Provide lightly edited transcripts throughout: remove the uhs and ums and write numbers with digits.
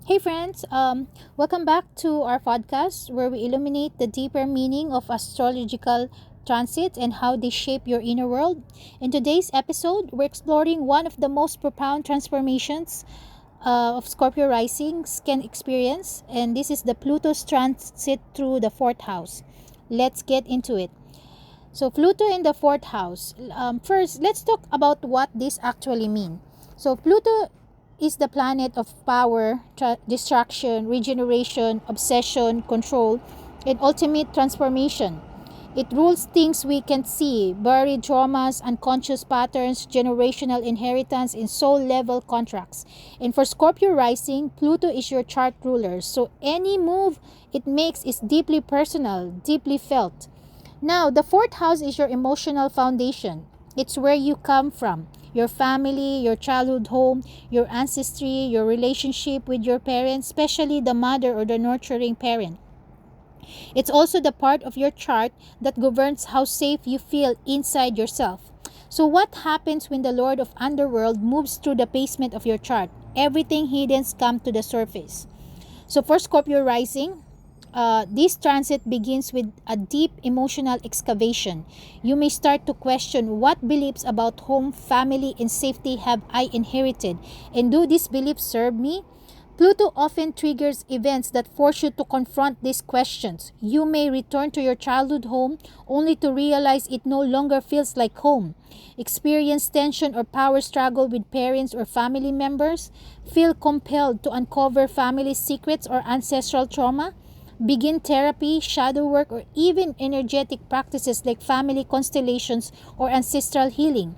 Hey friends, welcome back to our podcast where we illuminate the deeper meaning of astrological transits and how they shape your inner world. In today's episode, we're exploring one of the most profound transformations of Scorpio risings can experience, and this is the Pluto's transit through the fourth house. Let's get into it. So, Pluto in the fourth house. First, let's talk about what this actually means. So, Pluto is the planet of power, distraction, regeneration, obsession, control, and ultimate transformation. It rules things we can't see, buried traumas, unconscious patterns, generational inheritance, and soul level contracts. And for Scorpio rising, Pluto is your chart ruler. So any move it makes is deeply personal, deeply felt. Now, the fourth house is your emotional foundation. It's where you come from. Your family, your childhood home, your ancestry, your relationship with your parents, especially the mother or the nurturing parent. It's also the part of your chart that governs how safe you feel inside yourself. So what happens when the Lord of Underworld moves through the basement of your chart? Everything hidden comes to the surface. So for Scorpio rising, this transit begins with a deep emotional excavation. You may start to question what beliefs about home, family, and safety have I inherited, and do these beliefs serve me? Pluto often triggers events that force you to confront these questions. You may return to your childhood home only to realize it no longer feels like home. Experience tension or power struggle with parents or family members. Feel compelled to uncover family secrets or ancestral trauma. Begin therapy, shadow work, or even energetic practices like family constellations or ancestral healing.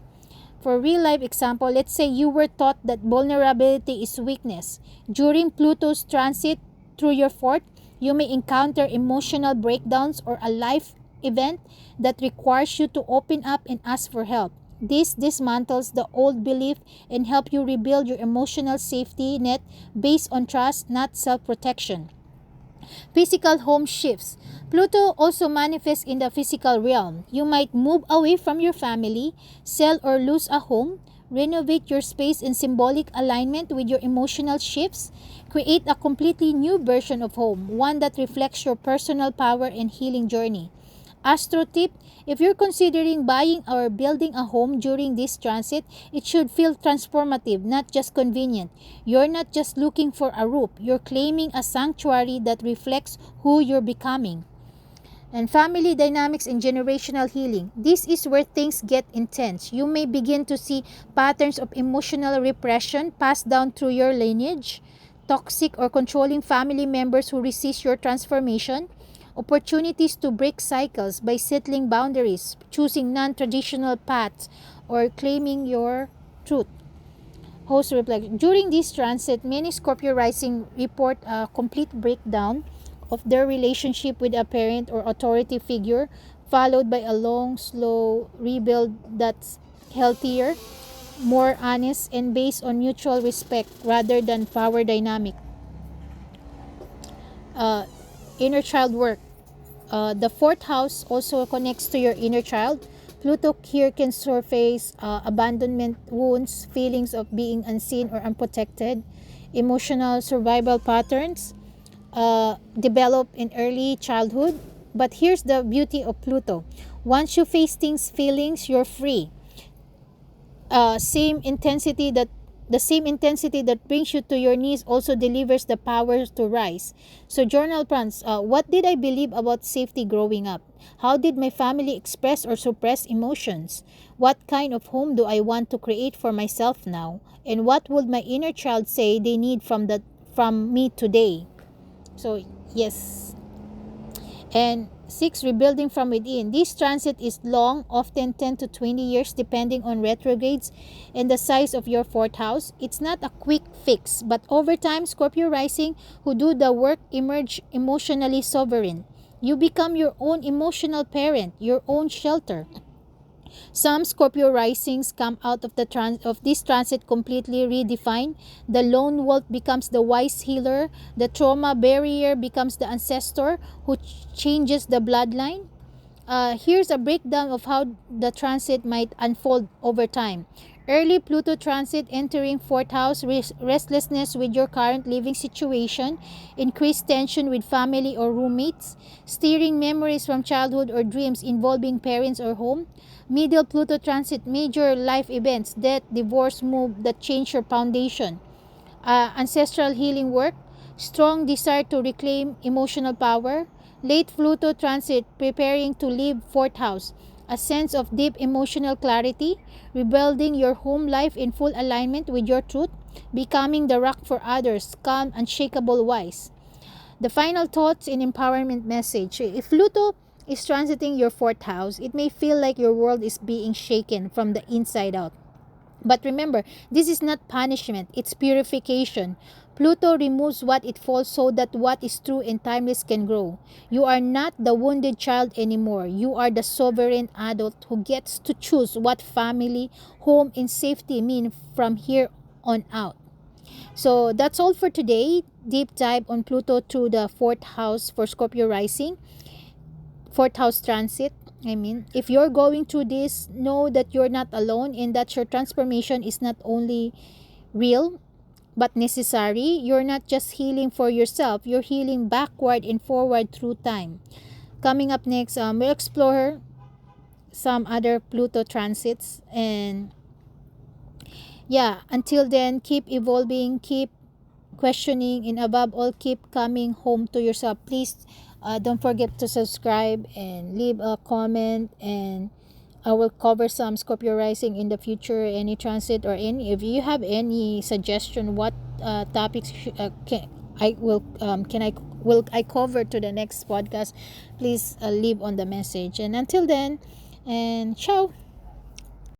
For a real life example, let's say you were taught that vulnerability is weakness. During Pluto's transit through your fourth, you may encounter emotional breakdowns or a life event that requires you to open up and ask for help. This dismantles the old belief and help you rebuild your emotional safety net based on trust, not self-protection. Physical home shifts. Pluto also manifests in the physical realm. You might move away from your family, sell or lose a home, renovate your space in symbolic alignment with your emotional shifts, create a completely new version of home, one that reflects your personal power and healing journey. Astro tip: if you're considering buying or building a home during this transit, it should feel transformative, not just convenient. You're not just looking for a roof, you're claiming a sanctuary that reflects who you're becoming. And family dynamics and generational healing. This is where things get intense. You may begin to see patterns of emotional repression passed down through your lineage, toxic or controlling family members who resist your transformation, opportunities to break cycles by settling boundaries, choosing non-traditional paths, or claiming your truth. Host reflect. During this transit, many Scorpio rising report a complete breakdown of their relationship with a parent or authority figure, followed by a long, slow rebuild that's healthier, more honest, and based on mutual respect rather than power dynamic. Uh, Inner child work. The fourth house also connects to your inner child. Pluto here can surface abandonment wounds, feelings of being unseen or unprotected, emotional survival patterns develop in early childhood. But here's the beauty of Pluto: once you face things, feelings, you're free. Same intensity that the same intensity that brings you to your knees also delivers the power to rise. So journal prompts: what did I believe about safety growing up? How did my family express or suppress emotions? What kind of home do I want to create for myself now? And what would my inner child say they need from me today? So yes. And 6, rebuilding from within. This transit is long, often 10 to 20 years depending on retrogrades and the size of your fourth house. It's not a quick fix, but over time, Scorpio rising who do the work emerge emotionally sovereign. You become your own emotional parent, your own shelter. Some Scorpio risings come out of this transit completely redefined. The lone wolf becomes the wise healer. The trauma barrier becomes the ancestor who changes the bloodline. Here's a breakdown of how the transit might unfold over time. Early Pluto transit entering fourth house, restlessness with your current living situation, increased tension with family or roommates, steering memories from childhood or dreams involving parents or home. Middle Pluto transit, major life events, death, divorce, move that change your foundation. Ancestral healing work, strong desire to reclaim emotional power. Late Pluto transit, preparing to leave fourth house, a sense of deep emotional clarity, rebuilding your home life in full alignment with your truth, becoming the rock for others, calm, unshakable, wise. The final thoughts in empowerment message. If Pluto is transiting your fourth house, it may feel like your world is being shaken from the inside out. But remember, this is not punishment, it's purification. Pluto removes what it falls so that what is true and timeless can grow. You are not the wounded child anymore. You are the sovereign adult who gets to choose what family, home, and safety mean from here on out. So that's all for today. Deep dive on Pluto to the fourth house for Scorpio rising, fourth house transit. If you're going through this, know that you're not alone and that your transformation is not only real but necessary. You're not just healing for yourself, you're healing backward and forward through time. Coming up next, we'll explore some other Pluto transits. And yeah, until then, keep evolving, keep questioning, and above all, keep coming home to yourself. Please don't forget to subscribe and leave a comment, and I will cover some Scorpio rising in the future, any transit or any. If you have any suggestion, what topics can I will I cover to the next podcast? Please leave on the message. And until then, and ciao.